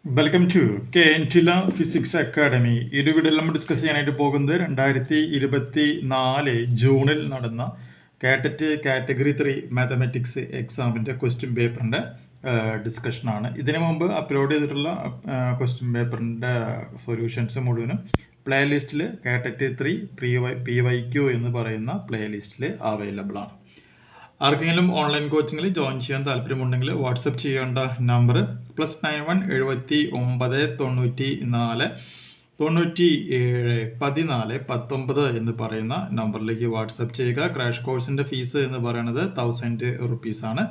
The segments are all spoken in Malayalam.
Welcome to KNTILA physics academy. ഈ വീഡിയോയിൽ നമ്മൾ ഡിസ്കസ് ചെയ്യാനായിട്ട് പോകുന്നത് 2024 ജൂണിൽ നടന്ന കാറ്ററ്റ് കാറ്റഗറി 3 മാത്തമാറ്റിക്സ് എക്സാമിൻ്റെ ക്വസ്റ്റ്യൻ പേപ്പറിൻ്റെ ഡിസ്കഷനാണ്. ഇതിനു മുമ്പ് അപ്ലോഡ് ചെയ്തിട്ടുള്ള ക്വസ്റ്റ്യൻ പേപ്പറിൻ്റെ സൊല്യൂഷൻസ് മുഴുവനും പ്ലേലിസ്റ്റിൽ കാറ്ററ്റ് 3 PYQ എന്ന് പറയുന്ന പ്ലേലിസ്റ്റിൽ അവൈലബിൾ ആണ്. ആർക്കെങ്കിലും ഓൺലൈൻ കോച്ചിങ്ങിൽ ജോയിൻ ചെയ്യാൻ താല്പര്യമുണ്ടെങ്കിൽ വാട്സപ്പ് ചെയ്യേണ്ട നമ്പർ +91 79 94 97 14 എന്ന് പറയുന്ന നമ്പറിലേക്ക് വാട്സപ്പ് ചെയ്യുക. ക്രാഷ് കോഴ്സിൻ്റെ ഫീസ് എന്ന് പറയുന്നത് 1000 റുപ്പീസാണ്.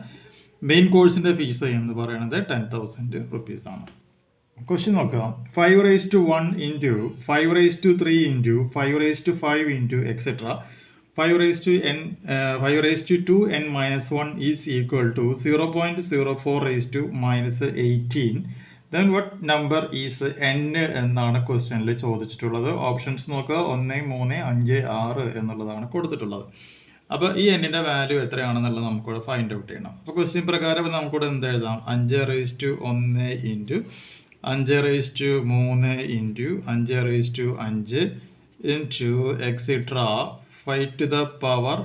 മെയിൻ കോഴ്സിൻ്റെ ഫീസ് എന്ന് പറയുന്നത് 10,000 റുപ്പീസാണ്. ക്വസ്റ്റ്യൻ നോക്കുക. 5⁻1 into 5⁻3 into 5⁻5 into etcetera 5⁻2n - 1 is equal to 0.04 - 18. Then what number is n എന്നാണ് ക്വസ്റ്റ്യനിൽ ചോദിച്ചിട്ടുള്ളത്. ഓപ്ഷൻസ് നോക്കുക. 1, 3, 5, 6 എന്നുള്ളതാണ് കൊടുത്തിട്ടുള്ളത്. അപ്പോൾ ഈ എന്നിൻ്റെ വാല്യൂ എത്രയാണെന്നുള്ളത് നമുക്കിവിടെ ഫൈൻഡ് ഔട്ട് ചെയ്യണം. അപ്പോൾ ക്വസ്റ്റ്യൻ പ്രകാരം നമുക്കിവിടെ എന്ത് എഴുതാം? 5⁻1 into 5⁻3 into 5⁻5 into etcetera 5 to the power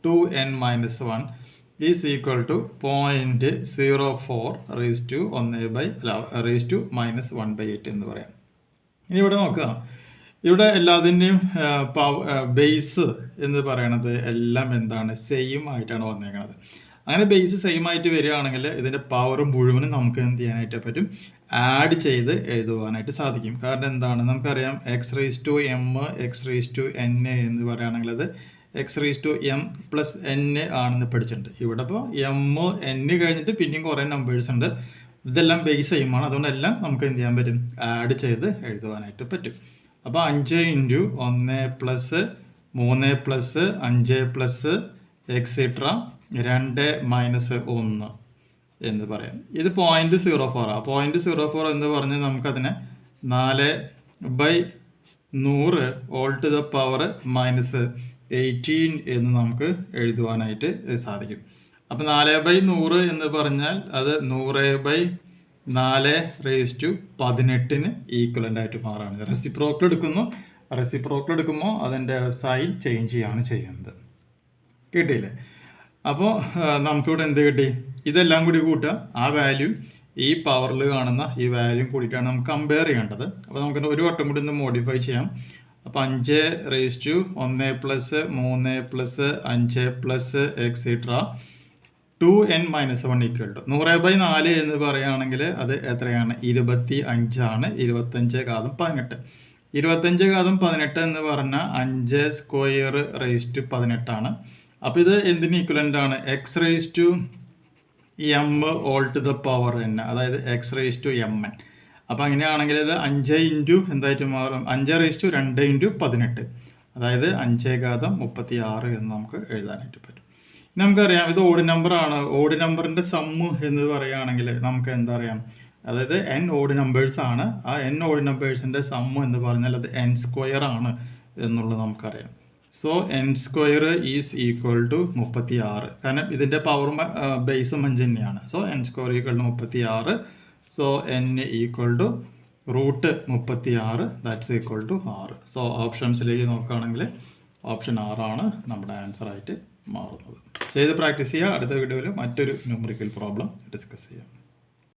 2n - 1 is equal to 0.04 raised to -1/8 എന്ന് പറയാം. ഇനി ഇവിടെ നോക്കുക. ഇവിടെ എല്ലാത്തിൻ്റെയും ബേസ് എന്ന് പറയണത് എല്ലാം എന്താണ്? സെയിം ആയിട്ടാണ് വന്നേക്കുന്നത്. അങ്ങനെ ബേസ് സെയിം ആയിട്ട് വരികയാണെങ്കിൽ ഇതിൻ്റെ പവർ മുഴുവനും നമുക്ക് എന്ത് ചെയ്യാനായിട്ട് പറ്റും? ആഡ് ചെയ്ത് എഴുതുവാനായിട്ട് സാധിക്കും. കാരണം എന്താണ്? നമുക്കറിയാം x⁻m x⁻n എന്ന് പറയുകയാണെങ്കിൽ അത് x⁻m + n ആണെന്ന് പഠിച്ചിട്ടുണ്ട്. ഇവിടെ ഇപ്പോൾ m n കഴിഞ്ഞിട്ട് പിന്നെയും കുറേ നമ്പേഴ്സ് ഉണ്ട്. ഇതെല്ലാം ബേസ് സെയിം ആണ്. അതുകൊണ്ട് എല്ലാം നമുക്ക് എന്ത് ചെയ്യാൻ പറ്റും? ആഡ് ചെയ്ത് എഴുതുവാനായിട്ട് പറ്റും. അപ്പോൾ 5 ഇൻറ്റു 1 + 3 + 5 + എക്സെട്ര 2 - 1 എന്ന് പറയാം. ഇത് 0.04 ആണ്. 0.04 എന്ന് പറഞ്ഞാൽ നമുക്കതിനെ 4/100 all to the power -18 എന്ന് നമുക്ക് എഴുതുവാനായിട്ട് സാധിക്കും. അപ്പോൾ 4/100 എന്ന് പറഞ്ഞാൽ അത് 100/4 raised to 18 ഈക്വലൻ്റ് ആയിട്ട് മാറാണ്. റെസിപ്രോക്കൽ എടുക്കുമ്പോൾ അതിൻ്റെ സൈൻ ചേഞ്ച് ചെയ്യാണ് ചെയ്യുന്നത്. കിട്ടിയില്ലേ? അപ്പോൾ നമുക്കിവിടെ എന്ത് കിട്ടി? ഇതെല്ലാം കൂടി കൂട്ടുക. ആ വാല്യൂ ഈ പവറിൽ കാണുന്ന ഈ വാല്യൂ കൂടിയിട്ടാണ് നമുക്ക് കമ്പയർ ചെയ്യേണ്ടത്. അപ്പോൾ നമുക്ക് ഒരു വട്ടം കൂടി ഒന്ന് മോഡിഫൈ ചെയ്യാം. അപ്പോൾ 5⁻1 + 3 + 5 + എക്സെട്ര 2n - 1 = 100/4 എന്ന് പറയുകയാണെങ്കിൽ അത് എത്രയാണ്? 25 ആണ്. 25⁻18. 25⁻18 എന്ന് പറഞ്ഞാൽ 5² ആണ്. അപ്പോൾ ഇത് എന്തിന് ഈക്വലൻ്റ് ആണ്? x⁻m all to the power n, അതായത് x⁻mn. അപ്പോൾ അങ്ങനെയാണെങ്കിൽ ഇത് 5 ഇൻറ്റു എന്തായിട്ട് മാറും? 5⁻2 × 18, അതായത് 5⁻36 എന്ന് നമുക്ക് എഴുതാനായിട്ട് പറ്റും. നമുക്കറിയാം ഇത് ഓഡ് നമ്പറാണ്. ഓഡ് നമ്പറിൻ്റെ സമ്മ് എന്ന് പറയുകയാണെങ്കിൽ നമുക്ക് എന്താ അറിയാം? അതായത് n ഓഡ് നമ്പേഴ്സ് ആണ്. ആ n ഓഡ് നമ്പേഴ്സിൻ്റെ സമ്മ് എന്ന് പറഞ്ഞാൽ അത് n² ആണ് എന്നുള്ളത് നമുക്കറിയാം. So n² is equal to 36. കാരണം ഇതിൻ്റെ പവറും ബേസും 5 തന്നെയാണ്. So n² = 36. So n = √36, that's equal to 6. So ഓപ്ഷൻസിലേക്ക് നോക്കുകയാണെങ്കിൽ ഓപ്ഷൻ 6 ആണ് നമ്മുടെ ആൻസർ ആയിട്ട് മാറുന്നത്. ചെയ്ത് പ്രാക്ടീസ് ചെയ്യുക. അടുത്ത വീഡിയോയിൽ മറ്റൊരു ന്യൂമറിക്കൽ പ്രോബ്ലം ഡിസ്കസ് ചെയ്യാം.